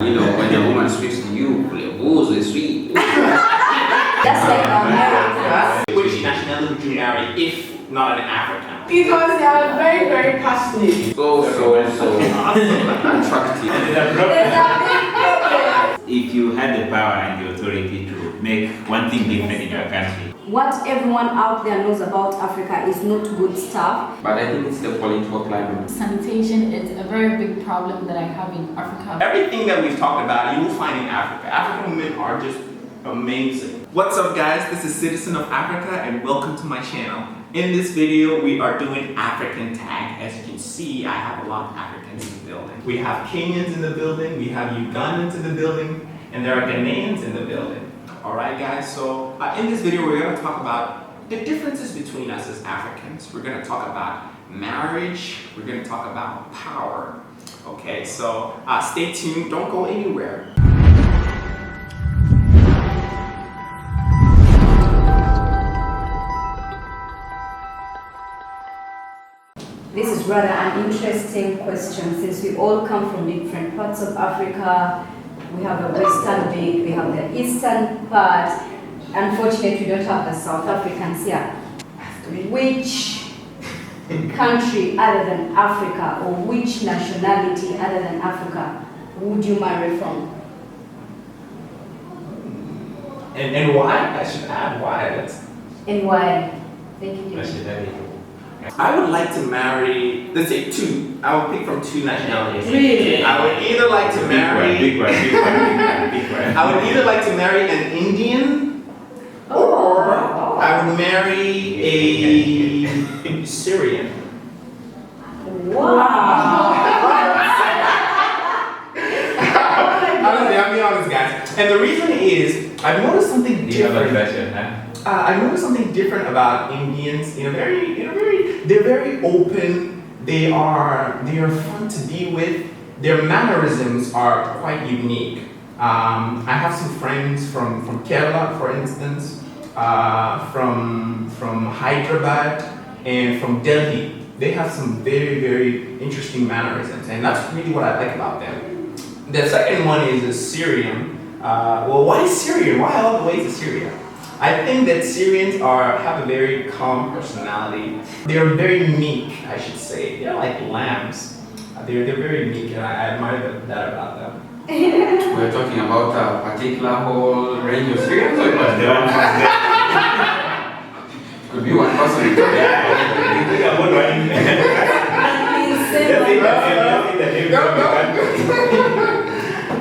You know, when a woman speaks to you, it's sweet. That's like America. Which nationality would you marry if not an African? Because they are very, very passionate. So attractive. If you had the power and the authority to make one thing different in your country. What everyone out there knows about Africa is not good stuff. But I think it's the political climate. Sanitation is a very big problem that I have in Africa. Everything that we've talked about, you will find in Africa. African women are just amazing. What's up guys, this is Citizen of Africa and welcome to my channel. In this video, we are doing African tag. As you can see, I have a lot of Africans in the building. We have Kenyans in the building, we have Ugandans in the building, and there are Ghanaians in the building. Alright guys, so in this video we're going to talk about the differences between us as Africans. We're going to talk about marriage, we're going to talk about power. Okay, so stay tuned, don't go anywhere. This is rather an interesting question since we all come from different parts of Africa. We have the western bit, we have the eastern part. Unfortunately, we don't have the South Africans here. Which country other than Africa or which nationality other than Africa would you marry from? And why? I should add why. And why? Thank you. I would like to marry, let's say two. I would pick from two nationalities. Really? I would either like to marry I would either like to marry an Indian or I would marry a Syrian. Wow. Honestly, I'll be honest guys. And the reason is I've noticed something different. I've noticed something different about Indians. They're very open. They are fun to be with. Their mannerisms are quite unique. I have some friends from Kerala, for instance, from Hyderabad, and from Delhi. They have some very, very interesting mannerisms, and that's really what I like about them. The second one is a Syrian. Well, why Syrian? Why all the way to Syria? I think that Syrians have a very calm personality. They're very meek, I should say. They're like lambs. They're very meek, and I admire that about them. We're talking about a particular whole range of Syrians, or it was the one person? Could be one person.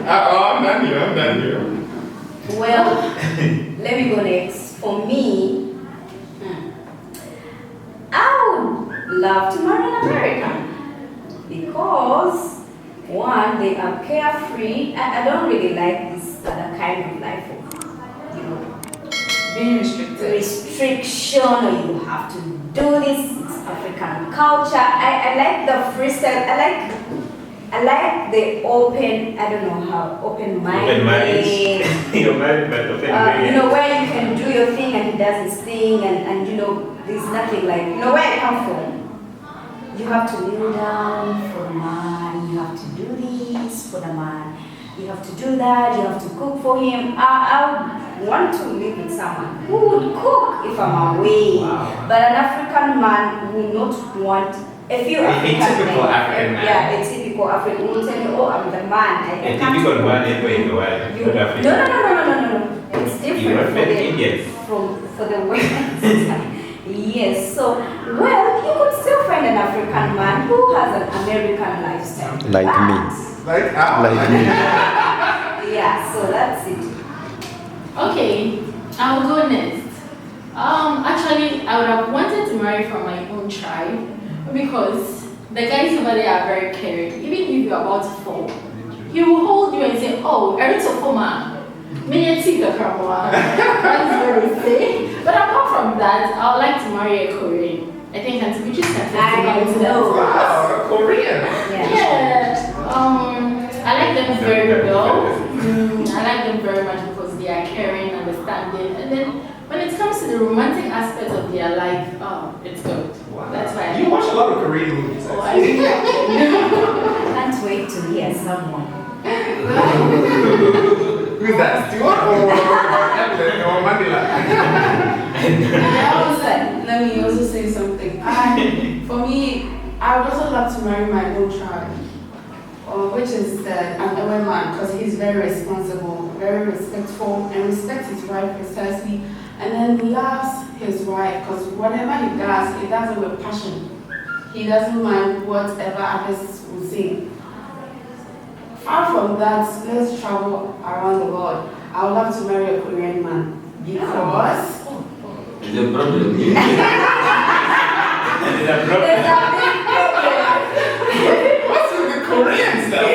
I'm done here. Well, let me go next. For me, I would love to marry an American because one, they are carefree. I don't really like this other kind of life of, Being restricted. restriction, or you have to do this. It's African culture. I like the freestyle. I like the open, I don't know how, open-minded. Open marriage. You're married but open marriage. Where you can do your thing and he does his thing and there's nothing like, where I come from. You have to kneel down for the man, you have to do this for the man, you have to do that, you have to cook for him. I want to live with someone who would cook if I'm away. Wow. But an African man will not want a typical African man. Yeah, a typical African will tell you, oh, I'm the man. A typical man anywhere in the world, not Africa. No. It's different for the women. Yes, so, well, you could still find an African man who has an American lifestyle. Like me. Like me. Yeah, so that's it. Okay, I'll go next. Actually, I would have wanted to marry from my own tribe because the guys over there are very caring. Even if you're about to fall, he will hold you and say, "Oh, every former, me take the camera." That's very safe. But apart from that, I would like to marry a Korean. I think that's which is I know. wow, Korean. Yeah. I like them very well. I like them very much because they are caring, understanding, and then when it comes to the romantic aspect of their life, it's good. Wow. That's why you watch a lot of Korean movies. I really like them. I can't wait to hear someone. Who's that? Stuart or Evelyn or Mandela? Let me also say something. For me, I would also love to marry my own child, which is an Ewe man, because he's very responsible, very respectful, and respects his wife precisely, and then loves his wife, because whatever he does it with passion. He doesn't mind whatever others will say. Far from that, let's travel around the world. I would love to marry a Korean man because The problem. What's with the Korean stuff?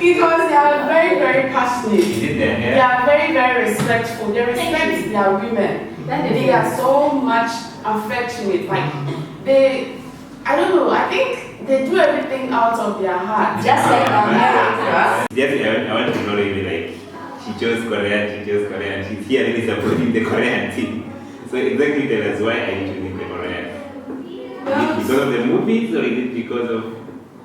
because they are very, very passionate. Is it there? They are very, very respectful. They respect their women. They are so much affectionate. Like I don't know. I think they do everything out of their heart. Just like America. Yes, I want to know really like she chose Korean, she's here really supporting the Korean team. So exactly tell us why are you choosing the Korean? Is it because of the movies or is it because of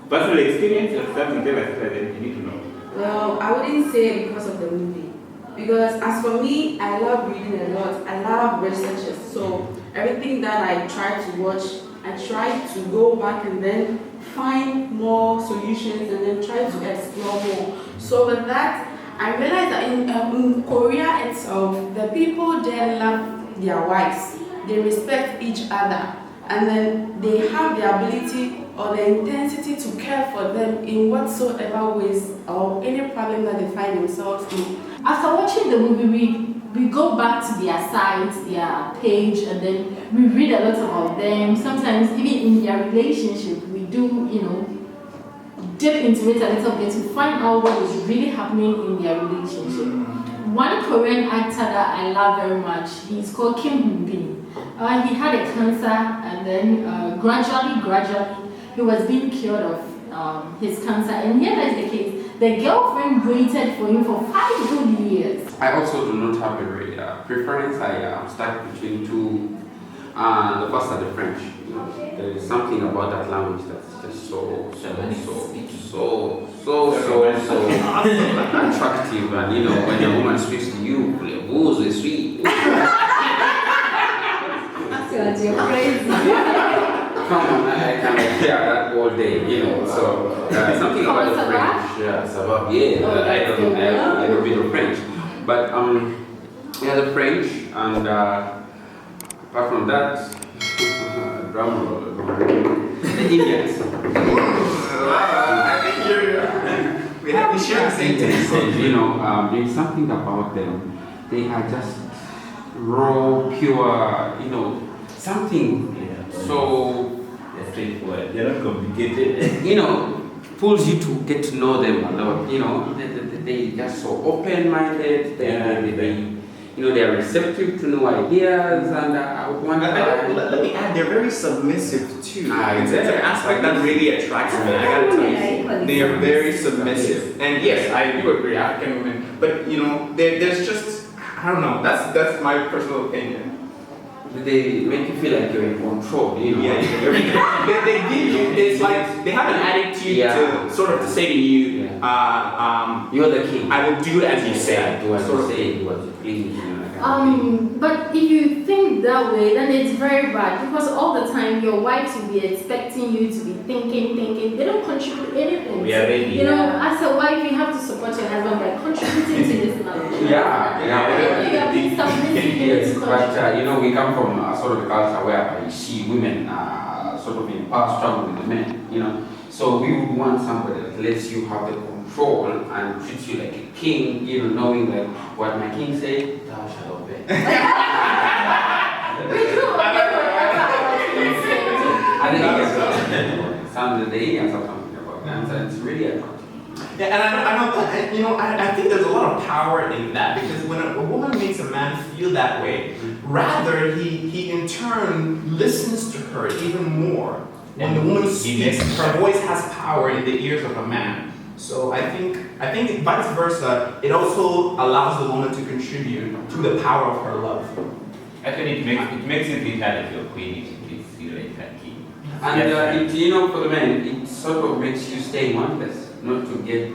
personal experience or something? Tell us that you need to know. Well, I wouldn't say because of the movie. Because as for me, I love reading a lot. I love researches. So everything that I try to watch, I try to go back and then find more solutions and then try to explore more. So with that, I realized that in Korea itself, the people there love their wives. They respect each other. And then they have the ability or the intensity to care for them in whatsoever ways or any problem that they find themselves in. After watching the movie, we go back to their site, their page, and then we read a lot about them. Sometimes even in their relationship, we do, dip into it a little bit to find out what is really happening in their relationship. One Korean actor that I love very much, he's called Kim Hoon-bin. He had a cancer and then gradually, he was being cured of his cancer. And here is the case. The girlfriend waited for him for 5 good years. I also do not have a preference. I stuck between two. The first are the French. There is something about that language that's just so attractive. And when a woman speaks to you, voulez-vous, je suis. You're crazy. Come on, I can hear that all day, So something about the French, I don't know a bit of French, but the French, and apart from that, drum roll, the Indians. I think we share the same taste. There's something about them. They are just raw, pure, something. So They're straightforward. They're not complicated. pulls you to get to know them a lot. They just so open-minded. They are receptive to new ideas, and I would want let me add, they're very submissive too. It's Exactly. an aspect that really attracts me. I gotta tell you, they are very submissive. And yes, I do agree, African women. But there's just, I don't know. That's my personal opinion. They make you feel like you're in control, Yeah, they give you. It's like they have an attitude to sort of to say to you, You're the king. I will do as you say. Do as Sort you of. say, do as you please. But if you think that way, then it's very bad because all the time your wives will be expecting you to be thinking. They don't contribute anything. We are ready. As a wife, you have to support your husband by contributing to this marriage. Yeah. You are being submissive. Yes, but we come from a sort of a culture where you see women sort of in power struggle with the men, So we would want somebody that lets you have the control and treats you like a king, knowing that what my king said, thou shalt obey. I think some of the Indians have something about that, and it's really attractive. Yeah, and I think there's a lot of power in that because when a woman makes a man feel that way, rather he in turn listens to her even more. When the woman speaks, her voice has power in the ears of a man. So I think vice versa, it also allows the woman to contribute to the power of her love. Actually, it makes you feel that you're queen if you feel like that king. And for the men, it sort of makes you stay in one place. not to get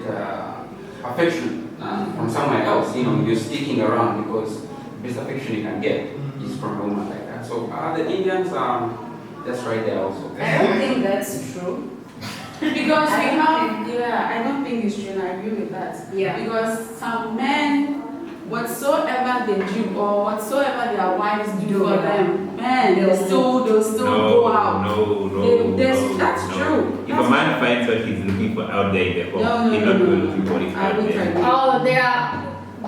affection from somewhere else. You know, you're sticking around because the best affection you can get is from a woman like that. So the Indians, that's right there also. I don't think that's true. Because we have, I don't think it's true, and I agree with that. Yeah. Because some men, whatsoever they do or whatsoever their wives do for them, man, they'll still go out. That's true. If a man finds what he's looking for out there in the home, he's not going looking for it out there. Oh, there are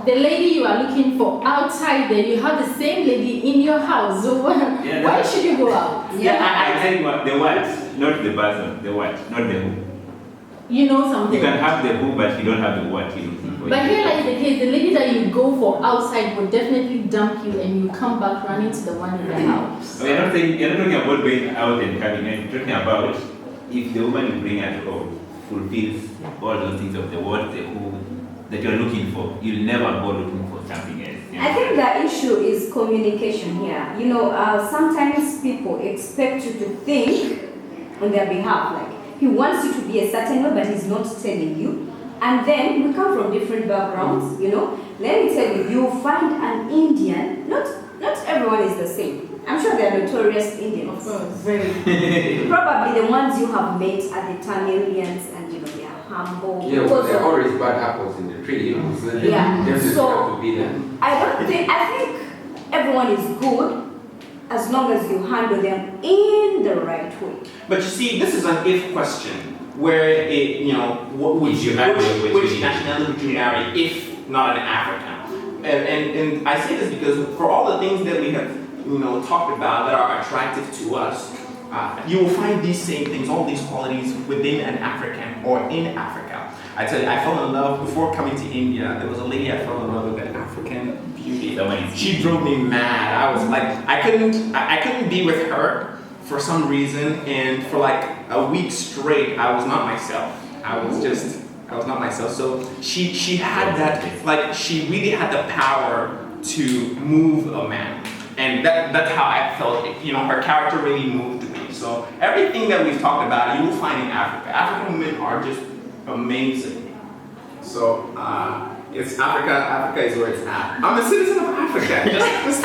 the lady you are looking for outside there. You have the same lady in your house. So why should you go out? I tell you what, the what, not the person, the what, not the who. You know something. You can have the who, but you don't have the what you're looking for. But here lies the case, the lady that you go for outside will definitely dump you and you come back running to the one in the house. You're not talking about going out and coming in. You're talking about if the woman you bring at home fulfills all those things of the what, the who that you're looking for, you'll never go looking for something else. You know? I think the issue is communication here. You know, sometimes people expect you to think on their behalf, like he wants you to be a certain way, but he's not telling you. And then we come from different backgrounds, you know. Let me tell you, you find an Indian, not everyone is the same. I'm sure there are notorious Indians. Of course. Very. Probably the ones you have met are the Tamilians, and you know, they are humble. Yeah, well, there are always bad apples in the tree, you know. So they definitely have to be there. I think everyone is good as long as you handle them in the right way. But you see, this is an if question, where which nationality would you marry if not an African? And I say this because for all the things that we have talked about that are attractive to us, you will find these same things, all these qualities within an African or in Africa. I tell you, I fell in love before coming to India. There was a lady I fell in love with, an African beauty. She drove me mad. I was like, I couldn't be with her for some reason, and for like a week straight, I was not myself. I was not myself. So she had that, like, she really had the power to move a man. And that's how I felt. Her character really moved me. So everything that we've talked about, you will find in Africa. African women are just amazing. So it's Africa. Africa is where it's at. I'm a citizen of Africa. Just